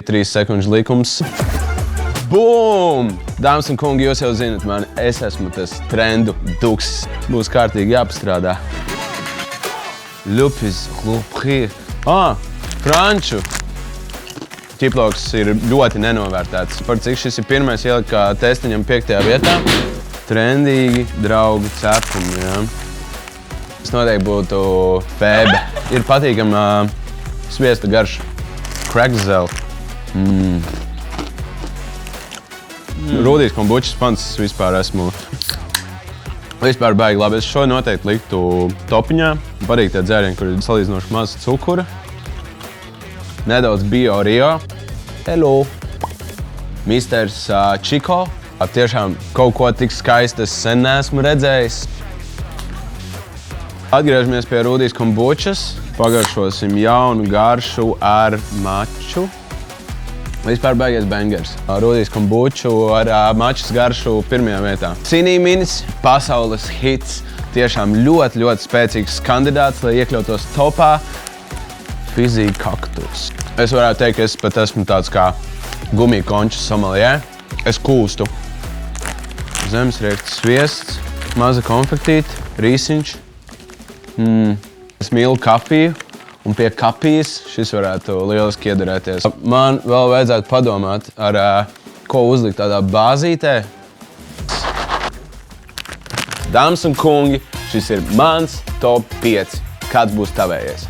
3 sekundžu likums. Bum! Dāmas un kungi, jūs jau zinat mani, es esmu tas trendu duks. Būs kārtīgi jāpastrādā. Ļupis, lupri. Franču. Ķiploks ir ļoti nenovērtēts. Par cik šis ir pirmais ielikt kā testiņam 5. vietā. Trendīgi draugu cepumi, jā. Tas noteikti būtu fēbe. Ir patīkama sviesta garša. Crackzel. Rūdīs kombučas pants vispār esmu. Vispār baigi labi. Es šo noteikti liktu topiņā. Patīk tie dzērieni, kur ir salīdzinoši maz cukura. Nedaudz bio Rio. Hello! Misters Čiko. Tiešām kaut ko tik skaistu es sen neesmu redzējis. Atgriežamies pie Rūdīs kombučas. Pagaršosim jaunu garšu ar maču. Vispār baigies bangers. Rūdīs kombuču ar mačas garšu 1. vietā. Cinīminis, pasaules hits. Tiešām ļoti, ļoti spēcīgs kandidāts, lai iekļautos topā. Fizija kaktus. Es varētu teikt, ka es pat esmu tāds kā gumija končas sommelier. Es kūstu. Zemesriektas sviests, maza konfektīte, rīsiņš. Es mīlu kafiju, un pie kafijas šis varētu lieliski iederēties. Man vēl vajadzētu padomāt, ar ko uzlikt tādā bāzītē. Dāmas un kungi, šis ir mans top 5. Kāds būs tavējais?